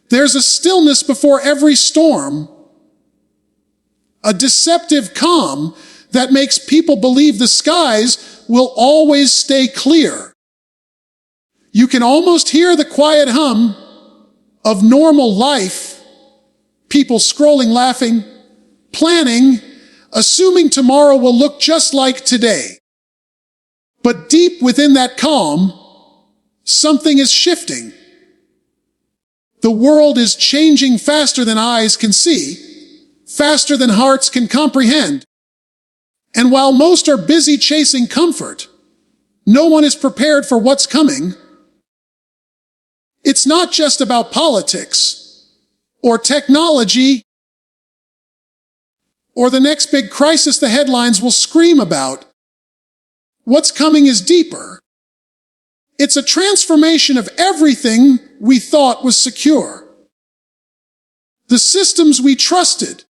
There's a stillness before every storm, a deceptive calm that makes people believe the skies will always stay clear. You can almost hear the quiet hum of normal life, people scrolling, laughing, planning, assuming tomorrow will look just like today. But deep within that calm, something is shifting. The world is changing faster than eyes can see, faster than hearts can comprehend. And while most are busy chasing comfort, no one is prepared for what's coming. It's not just about politics, or technology, or the next big crisis the headlines will scream about. What's coming is deeper. It's a transformation of everything we thought was secure. The systems we trusted,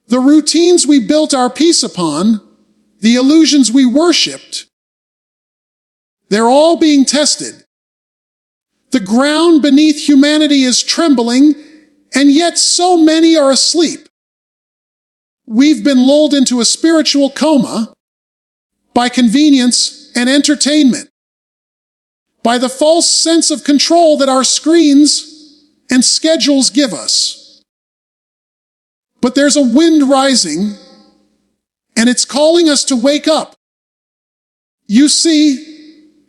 the routines we built our peace upon, the illusions we worshipped, they're all being tested. The ground beneath humanity is trembling, and yet so many are asleep. We've been lulled into a spiritual coma by convenience and entertainment, by the false sense of control that our screens and schedules give us. But there's a wind rising, and it's calling us to wake up. You see,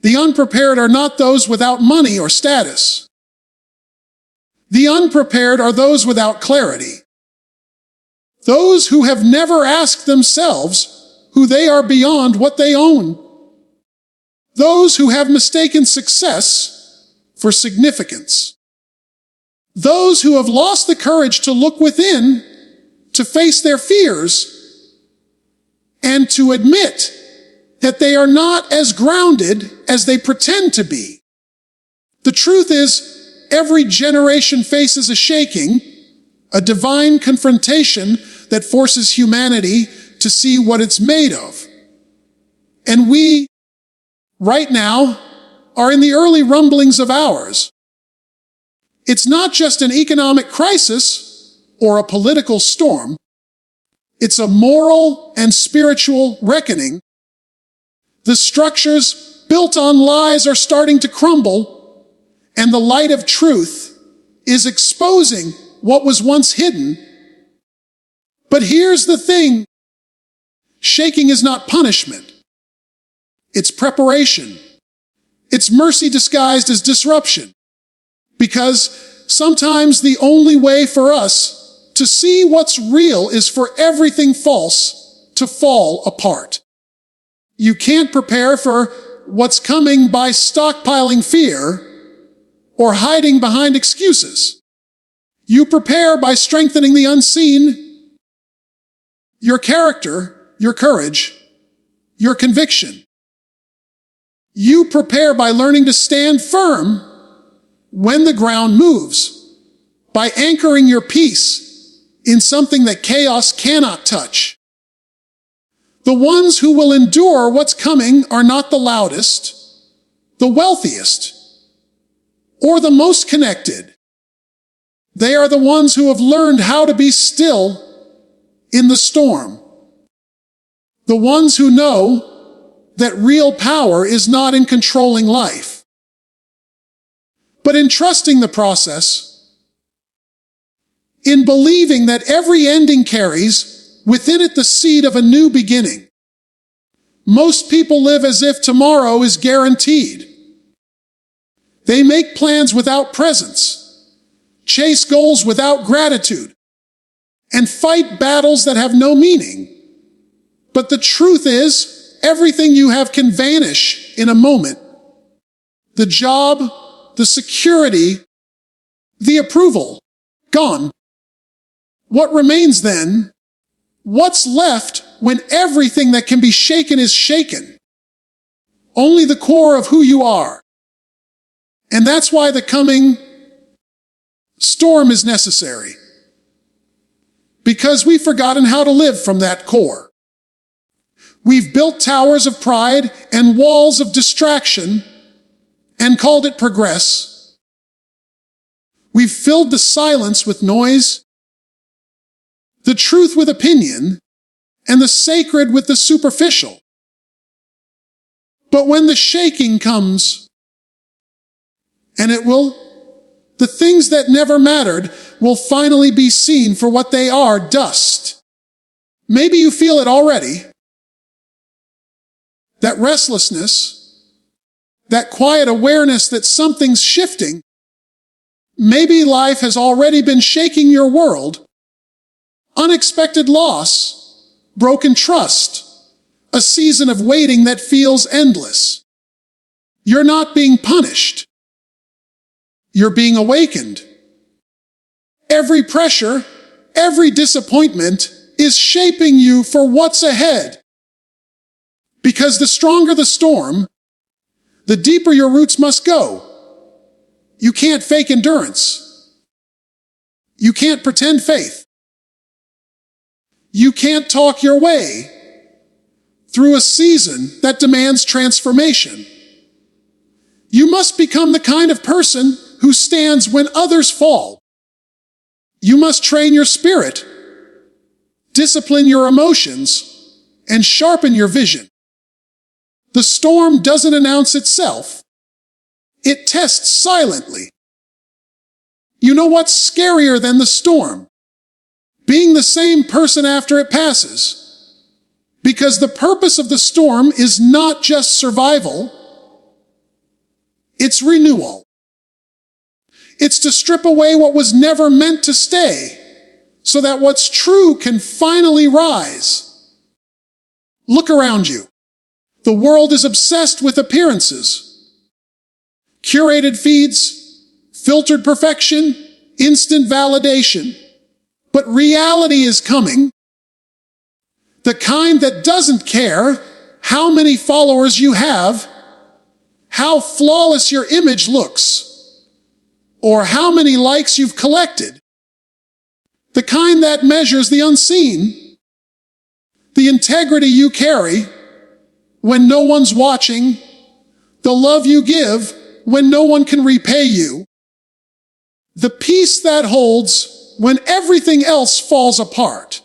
the unprepared are not those without money or status. The unprepared are those without clarity. Those who have never asked themselves who they are beyond what they own. Those who have mistaken success for significance. Those who have lost the courage to look within, to face their fears, and to admit that they are not as grounded as they pretend to be. The truth is, every generation faces a shaking, a divine confrontation that forces humanity to see what it's made of. And we, right now, are in the early rumblings of ours. It's not just an economic crisis or a political storm. It's a moral and spiritual reckoning. The structures built on lies are starting to crumble, and the light of truth is exposing what was once hidden. But here's the thing. Shaking is not punishment. It's preparation. It's mercy disguised as disruption. Because sometimes the only way for us to see what's real is for everything false to fall apart. You can't prepare for what's coming by stockpiling fear or hiding behind excuses. You prepare by strengthening the unseen, your character, your courage, your conviction. You prepare by learning to stand firm when the ground moves, by anchoring your peace in something that chaos cannot touch. The ones who will endure what's coming are not the loudest, the wealthiest, or the most connected. They are the ones who have learned how to be still in the storm. The ones who know that real power is not in controlling life, but in trusting the process, in believing that every ending carries within it the seed of a new beginning. Most people live as if tomorrow is guaranteed. They make plans without presence, chase goals without gratitude, and fight battles that have no meaning. But the truth is, everything you have can vanish in a moment. The job, the security, the approval, gone. What remains then? What's left when everything that can be shaken is shaken? Only the core of who you are. And that's why the coming storm is necessary. Because we've forgotten how to live from that core. We've built towers of pride and walls of distraction and called it progress. We've filled the silence with noise, the truth with opinion, and the sacred with the superficial. But when the shaking comes, and it will, the things that never mattered will finally be seen for what they are, dust. Maybe you feel it already. That restlessness, that quiet awareness that something's shifting. Maybe life has already been shaking your world. Unexpected loss, broken trust, a season of waiting that feels endless. You're not being punished. You're being awakened. Every pressure, every disappointment is shaping you for what's ahead. Because the stronger the storm, the deeper your roots must go. You can't fake endurance. You can't pretend faith. You can't talk your way through a season that demands transformation. You must become the kind of person who stands when others fall. You must train your spirit, discipline your emotions, and sharpen your vision. The storm doesn't announce itself. It tests silently. You know what's scarier than the storm? Being the same person after it passes. Because the purpose of the storm is not just survival, it's renewal. It's to strip away what was never meant to stay, so that what's true can finally rise. Look around you. The world is obsessed with appearances. Curated feeds, filtered perfection, instant validation. But reality is coming. The kind that doesn't care how many followers you have, how flawless your image looks, or how many likes you've collected. The kind that measures the unseen, the integrity you carry when no one's watching, the love you give when no one can repay you, the peace that holds when everything else falls apart.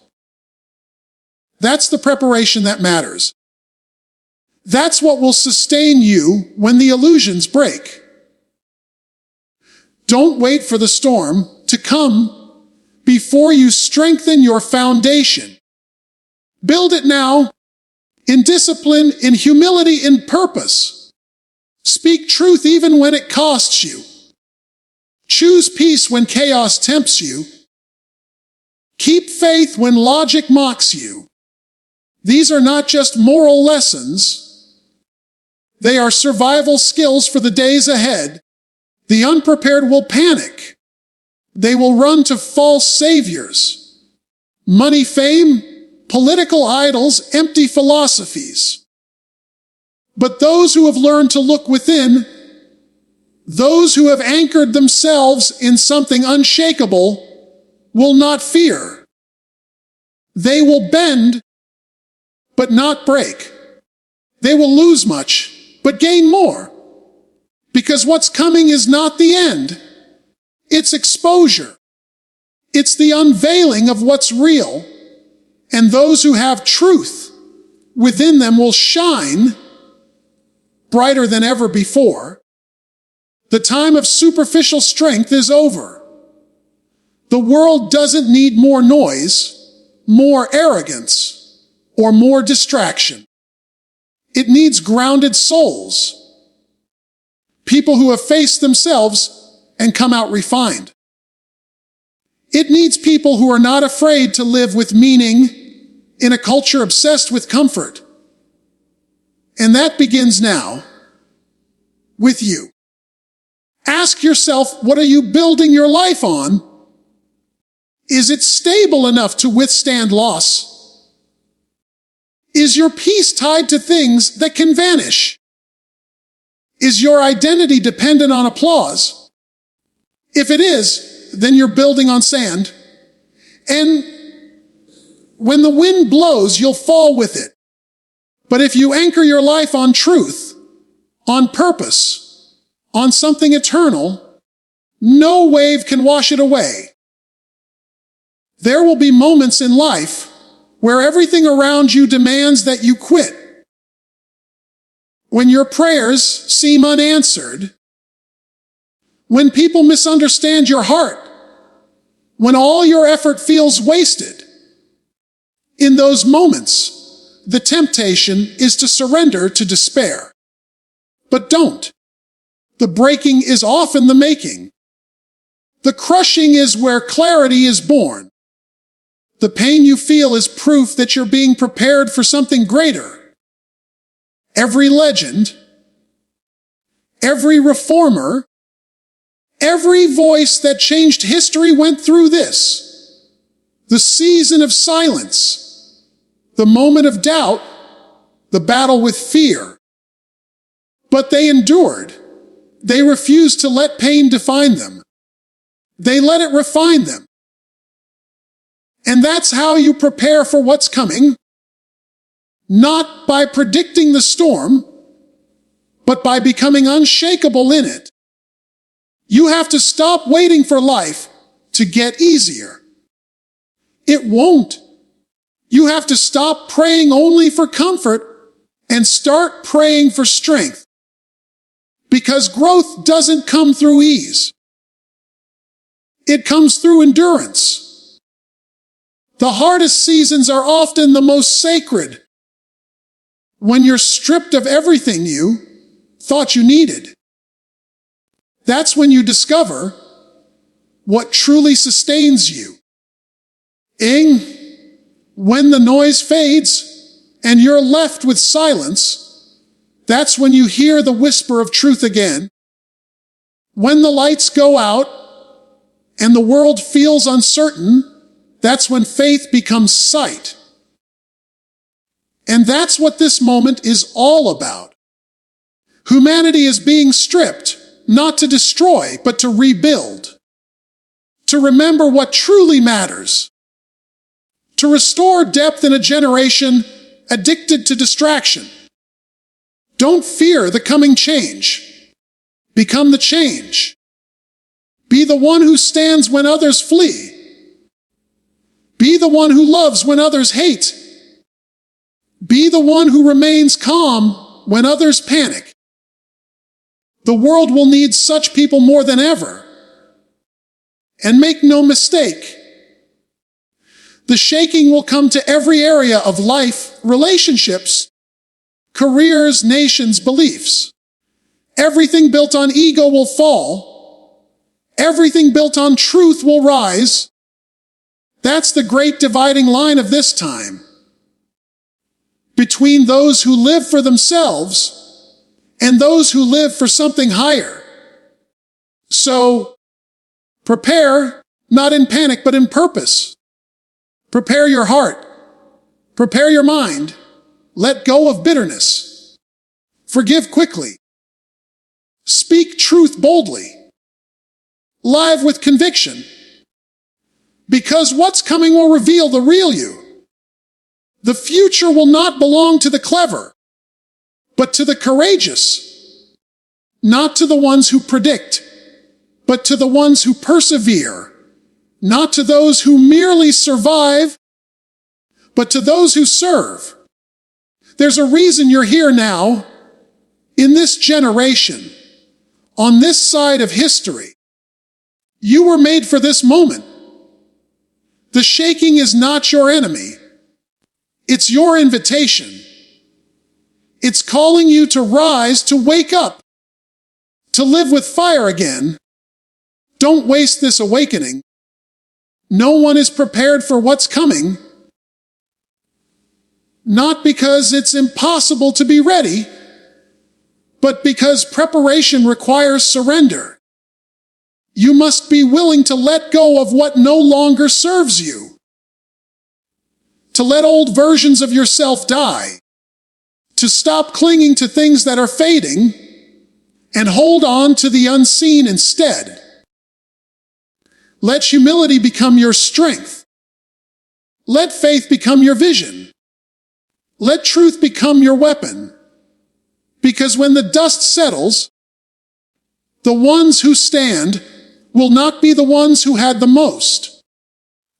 That's the preparation that matters. That's what will sustain you when the illusions break. Don't wait for the storm to come before you strengthen your foundation. Build it now, in discipline, in humility, in purpose. Speak truth even when it costs you. Choose peace when chaos tempts you. Keep faith when logic mocks you. These are not just moral lessons. They are survival skills for the days ahead. The unprepared will panic. They will run to false saviors. Money, fame, political idols, empty philosophies. But those who have learned to look within, those who have anchored themselves in something unshakable, will not fear. They will bend, but not break. They will lose much, but gain more. Because what's coming is not the end. It's exposure. It's the unveiling of what's real. And those who have truth within them will shine brighter than ever before. The time of superficial strength is over. The world doesn't need more noise, more arrogance, or more distraction. It needs grounded souls. People who have faced themselves and come out refined. It needs people who are not afraid to live with meaning in a culture obsessed with comfort. And that begins now with you. Ask yourself, what are you building your life on? Is it stable enough to withstand loss? Is your peace tied to things that can vanish? Is your identity dependent on applause? If it is, then you're building on sand. And when the wind blows, you'll fall with it. But if you anchor your life on truth, on purpose, on something eternal, No wave can wash it away. There will be moments in life where everything around you demands that you quit. When your prayers seem unanswered. When people misunderstand your heart. When all your effort feels wasted. In those moments, the temptation is to surrender to despair. But don't. The breaking is often the making. The crushing is where clarity is born. The pain you feel is proof that you're being prepared for something greater. Every legend, every reformer, every voice that changed history went through this. The season of silence, the moment of doubt, the battle with fear. But they endured. They refused to let pain define them. They let it refine them. And that's how you prepare for what's coming. Not by predicting the storm, but by becoming unshakable in it. You have to stop waiting for life to get easier. It won't. You have to stop praying only for comfort and start praying for strength. Because growth doesn't come through ease. It comes through endurance. The hardest seasons are often the most sacred. When you're stripped of everything you thought you needed. That's when you discover what truly sustains you. When the noise fades and you're left with silence, that's when you hear the whisper of truth again. When the lights go out and the world feels uncertain, that's when faith becomes sight. And that's what this moment is all about. Humanity is being stripped, not to destroy, but to rebuild. To remember what truly matters. To restore depth in a generation addicted to distraction. Don't fear the coming change. Become the change. Be the one who stands when others flee. Be the one who loves when others hate. Be the one who remains calm when others panic. The world will need such people more than ever. And make no mistake, the shaking will come to every area of life, relationships, careers, nations, beliefs. Everything built on ego will fall. Everything built on truth will rise. That's the great dividing line of this time. Between those who live for themselves and those who live for something higher. So, prepare, not in panic, but in purpose. Prepare your heart. Prepare your mind. Let go of bitterness. Forgive quickly. Speak truth boldly. Live with conviction. Because what's coming will reveal the real you. The future will not belong to the clever, but to the courageous. Not to the ones who predict, but to the ones who persevere. Not to those who merely survive, but to those who serve. There's a reason you're here now, in this generation, on this side of history. You were made for this moment. The shaking is not your enemy. It's your invitation. It's calling you to rise, to wake up, to live with fire again. Don't waste this awakening. No one is prepared for what's coming. Not because it's impossible to be ready, but because preparation requires surrender. You must be willing to let go of what no longer serves you. To let old versions of yourself die. To stop clinging to things that are fading and hold on to the unseen instead. Let humility become your strength. Let faith become your vision. Let truth become your weapon. Because when the dust settles, the ones who stand will not be the ones who had the most.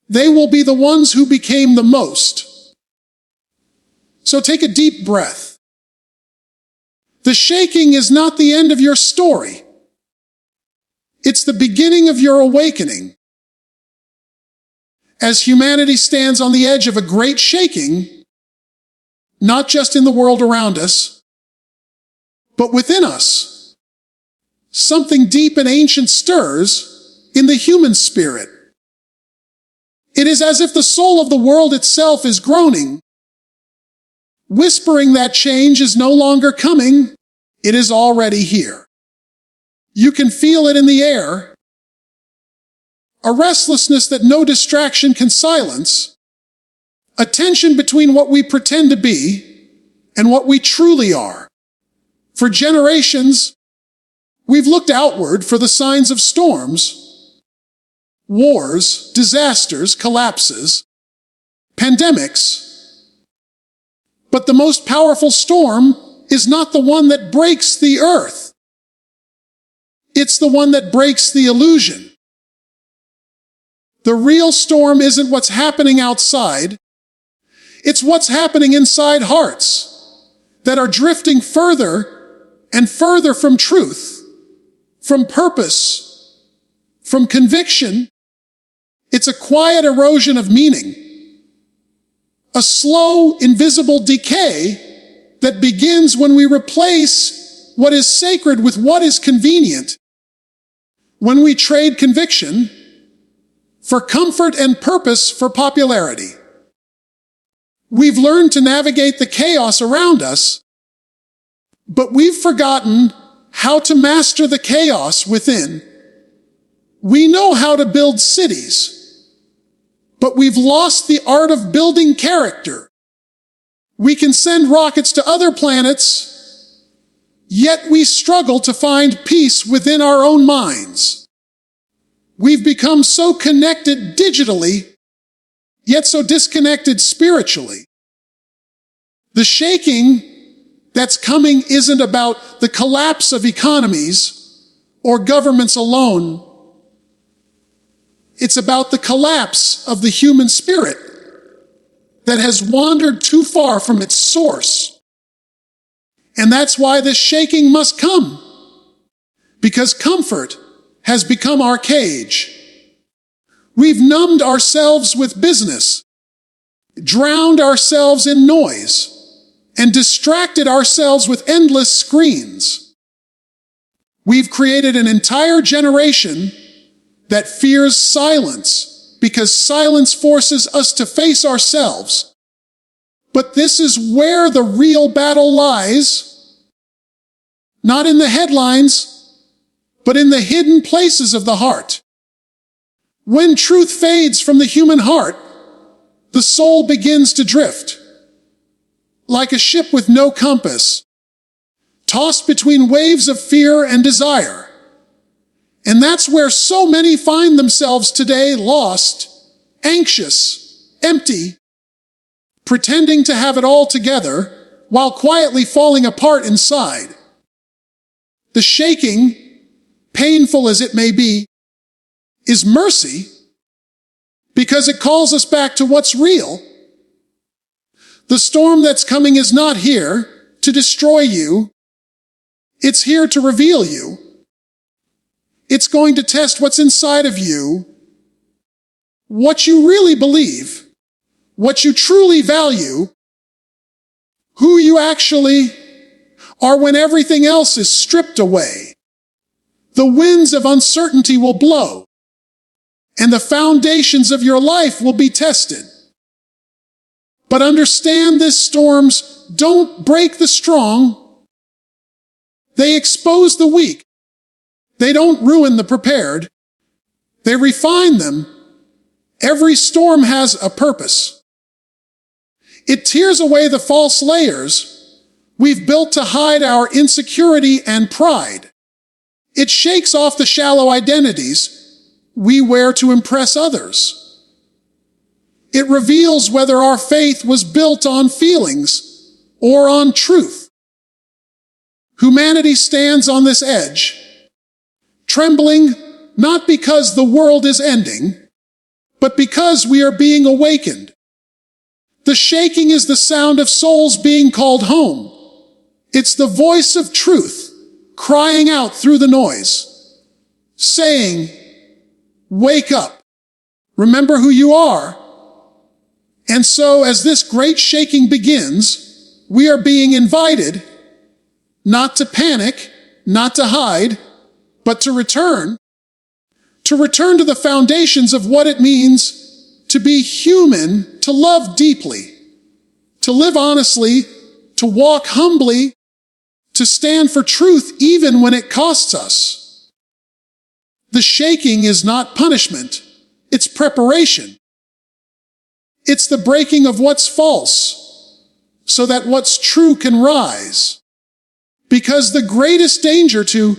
They will be the ones who became the most. So take a deep breath. The shaking is not the end of your story. It's the beginning of your awakening. As humanity stands on the edge of a great shaking, not just in the world around us, but within us, something deep and ancient stirs in the human spirit. It is as if the soul of the world itself is groaning, whispering that change is no longer coming, it is already here. You can feel it in the air, a restlessness that no distraction can silence, a tension between what we pretend to be and what we truly are. For generations, we've looked outward for the signs of storms, wars, disasters, collapses, pandemics. But the most powerful storm is not the one that breaks the earth. It's the one that breaks the illusion. The real storm isn't what's happening outside. It's what's happening inside hearts that are drifting further and further from truth, from purpose, from conviction. It's a quiet erosion of meaning, a slow, invisible decay that begins when we replace what is sacred with what is convenient, when we trade conviction for comfort and purpose for popularity. We've learned to navigate the chaos around us, but we've forgotten how to master the chaos within. We know how to build cities, but we've lost the art of building character. We can send rockets to other planets, yet we struggle to find peace within our own minds. We've become so connected digitally, yet so disconnected spiritually. The shaking that's coming isn't about the collapse of economies or governments alone. It's about the collapse of the human spirit that has wandered too far from its source. And that's why this shaking must come, because comfort has become our cage. We've numbed ourselves with business, drowned ourselves in noise, and distracted ourselves with endless screens. We've created an entire generation that fears silence because silence forces us to face ourselves. But this is where the real battle lies, not in the headlines, but in the hidden places of the heart. When truth fades from the human heart, the soul begins to drift, like a ship with no compass, tossed between waves of fear and desire. And that's where so many find themselves today, lost, anxious, empty, pretending to have it all together while quietly falling apart inside. The shaking, painful as it may be, is mercy because it calls us back to what's real. The storm that's coming is not here to destroy you. It's here to reveal you. It's going to test what's inside of you, what you really believe, what you truly value, who you actually are when everything else is stripped away. The winds of uncertainty will blow, and the foundations of your life will be tested. But understand this: storms don't break the strong. They expose the weak. They don't ruin the prepared. They refine them. Every storm has a purpose. It tears away the false layers we've built to hide our insecurity and pride. It shakes off the shallow identities we wear to impress others. It reveals whether our faith was built on feelings or on truth. Humanity stands on this edge, trembling, not because the world is ending, but because we are being awakened. The shaking is the sound of souls being called home. It's the voice of truth crying out through the noise, saying, "Wake up. Remember who you are." And so, as this great shaking begins, we are being invited not to panic, not to hide, but to return to the foundations of what it means to be human, to love deeply, to live honestly, to walk humbly, to stand for truth even when it costs us. The shaking is not punishment, it's preparation. It's the breaking of what's false, so that what's true can rise. Because the greatest danger to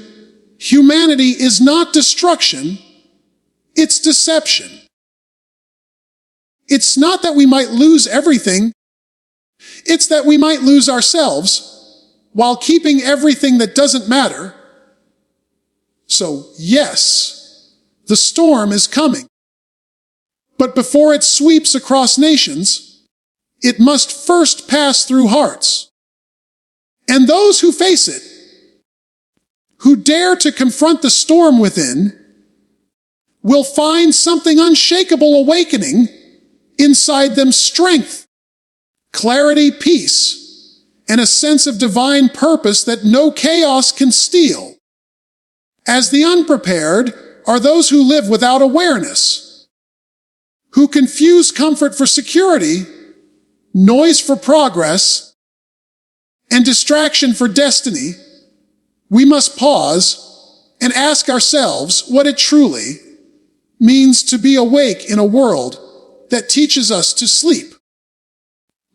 humanity is not destruction, it's deception. It's not that we might lose everything, it's that we might lose ourselves while keeping everything that doesn't matter. So, yes, the storm is coming. But before it sweeps across nations, it must first pass through hearts. And those who face it, who dare to confront the storm within, will find something unshakable awakening inside them: strength, clarity, peace, and a sense of divine purpose that no chaos can steal. As the unprepared are those who live without awareness, who confuse comfort for security, noise for progress, and distraction for destiny. We must pause and ask ourselves what it truly means to be awake in a world that teaches us to sleep.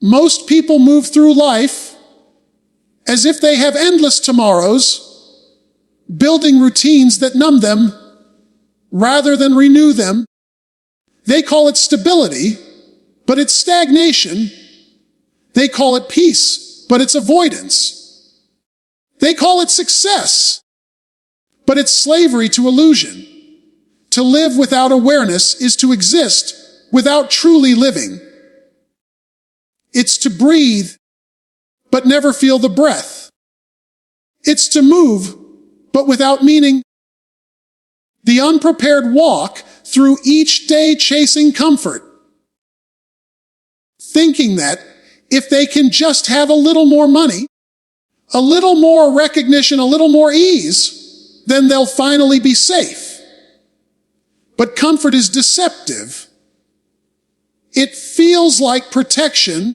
Most people move through life as if they have endless tomorrows, building routines that numb them rather than renew them. They call it stability, but it's stagnation. They call it peace, but it's avoidance. They call it success, but it's slavery to illusion. To live without awareness is to exist without truly living. It's to breathe, but never feel the breath. It's to move, but without meaning. The unprepared walk through each day chasing comfort, thinking that if they can just have a little more money, a little more recognition, a little more ease, then they'll finally be safe. But comfort is deceptive. It feels like protection,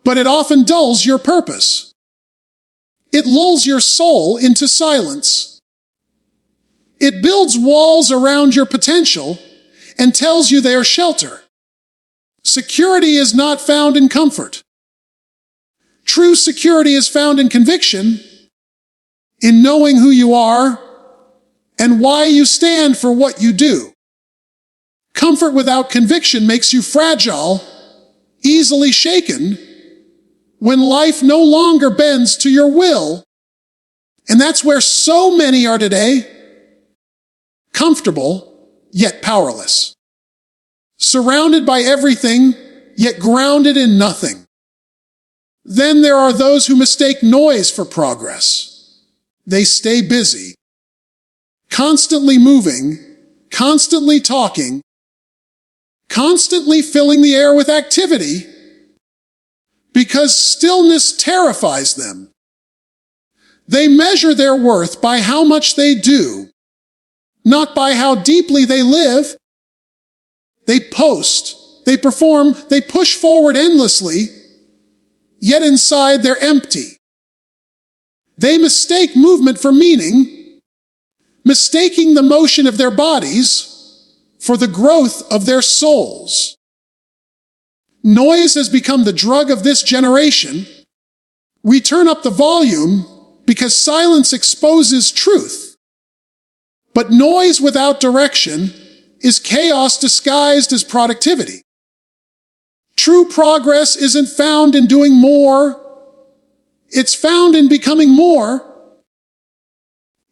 but it often dulls your purpose. It lulls your soul into silence. It builds walls around your potential and tells you they are shelter. Security is not found in comfort. True security is found in conviction, in knowing who you are and why you stand for what you do. Comfort without conviction makes you fragile, easily shaken, when life no longer bends to your will. And that's where so many are today: comfortable, yet powerless. Surrounded by everything, yet grounded in nothing. Then there are those who mistake noise for progress. They stay busy, constantly moving, constantly talking, constantly filling the air with activity, because stillness terrifies them. They measure their worth by how much they do, not by how deeply they live. They post, they perform, they push forward endlessly, yet inside they're empty. They mistake movement for meaning, mistaking the motion of their bodies for the growth of their souls. Noise has become the drug of this generation. We turn up the volume because silence exposes truth. But noise without direction is chaos disguised as productivity. True progress isn't found in doing more. It's found in becoming more.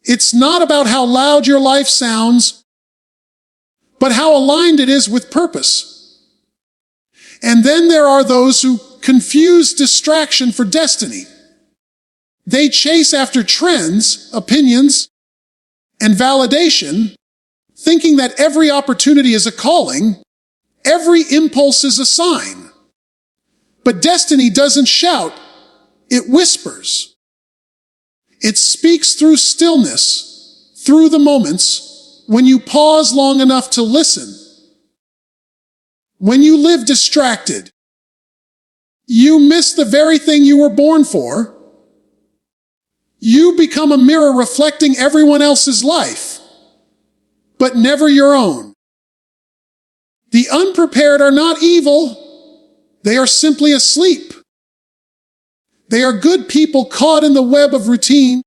It's not about how loud your life sounds, but how aligned it is with purpose. And then there are those who confuse distraction for destiny. They chase after trends, opinions, and validation, thinking that every opportunity is a calling, every impulse is a sign. But destiny doesn't shout, it whispers. It speaks through stillness, through the moments when you pause long enough to listen. When you live distracted, you miss the very thing you were born for. You become a mirror reflecting everyone else's life, but never your own. The unprepared are not evil. They are simply asleep. They are good people caught in the web of routine,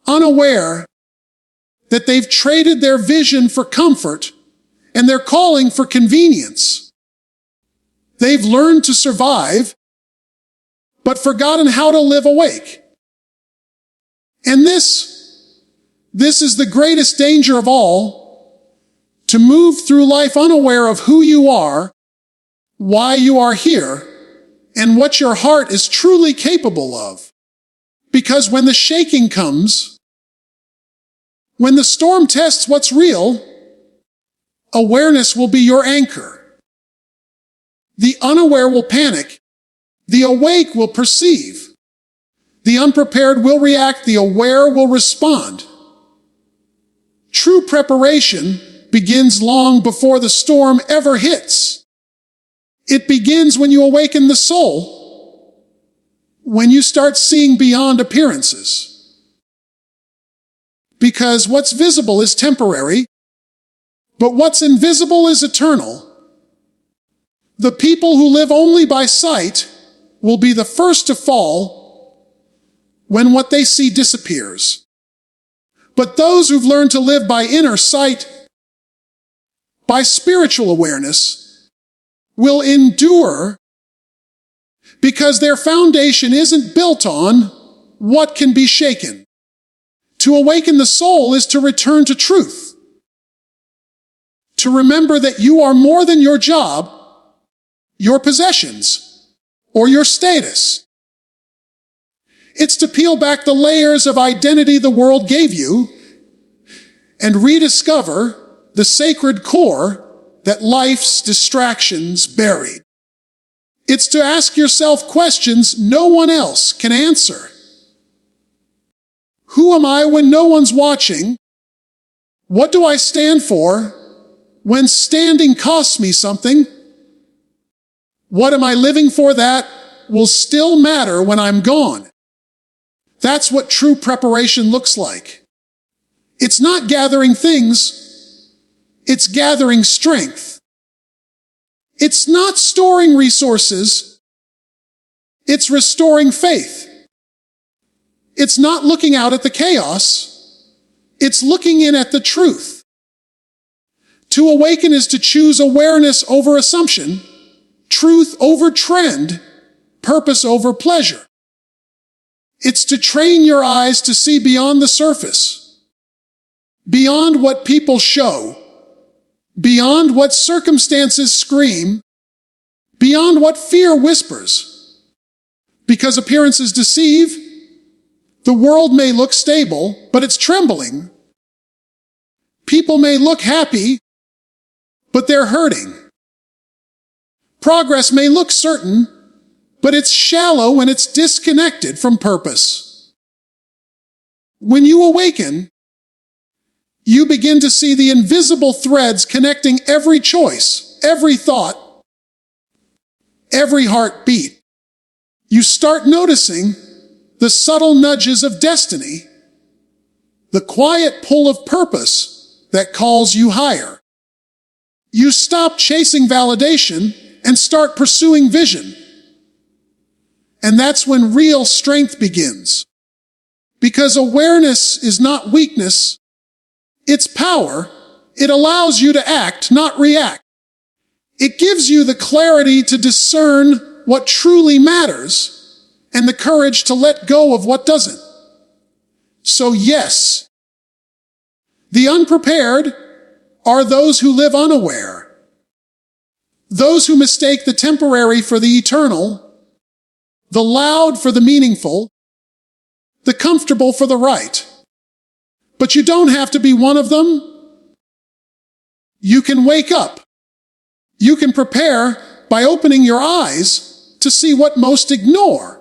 unaware that they've traded their vision for comfort and their calling for convenience. They've learned to survive, but forgotten how to live awake. And this is the greatest danger of all, to move through life unaware of who you are, why you are here, and what your heart is truly capable of. Because when the shaking comes, when the storm tests what's real, awareness will be your anchor. The unaware will panic. The awake will perceive. The unprepared will react. The aware will respond. True preparation begins long before the storm ever hits. It begins when you awaken the soul, when you start seeing beyond appearances. Because what's visible is temporary, but what's invisible is eternal. The people who live only by sight will be the first to fall when what they see disappears. But those who've learned to live by inner sight, by spiritual awareness, will endure because their foundation isn't built on what can be shaken. To awaken the soul is to return to truth. To remember that you are more than your job, your possessions, or your status. It's to peel back the layers of identity the world gave you and rediscover the sacred core that life's distractions buried. It's to ask yourself questions no one else can answer. Who am I when no one's watching? What do I stand for when standing costs me something? What am I living for that will still matter when I'm gone? That's what true preparation looks like. It's not gathering things, it's gathering strength. It's not storing resources, it's restoring faith. It's not looking out at the chaos, it's looking in at the truth. To awaken is to choose awareness over assumption, truth over trend, purpose over pleasure. It's to train your eyes to see beyond the surface, beyond what people show, beyond what circumstances scream, beyond what fear whispers. Because appearances deceive, the world may look stable, but it's trembling. People may look happy, but they're hurting. Progress may look certain, but it's shallow when it's disconnected from purpose. When you awaken, you begin to see the invisible threads connecting every choice, every thought, every heartbeat. You start noticing the subtle nudges of destiny, the quiet pull of purpose that calls you higher. You stop chasing validation and start pursuing vision. And that's when real strength begins. Because awareness is not weakness, it's power. It allows you to act, not react. It gives you the clarity to discern what truly matters and the courage to let go of what doesn't. So yes, the unprepared are those who live unaware, those who mistake the temporary for the eternal, the loud for the meaningful, the comfortable for the right. But you don't have to be one of them. You can wake up. You can prepare by opening your eyes to see what most ignore.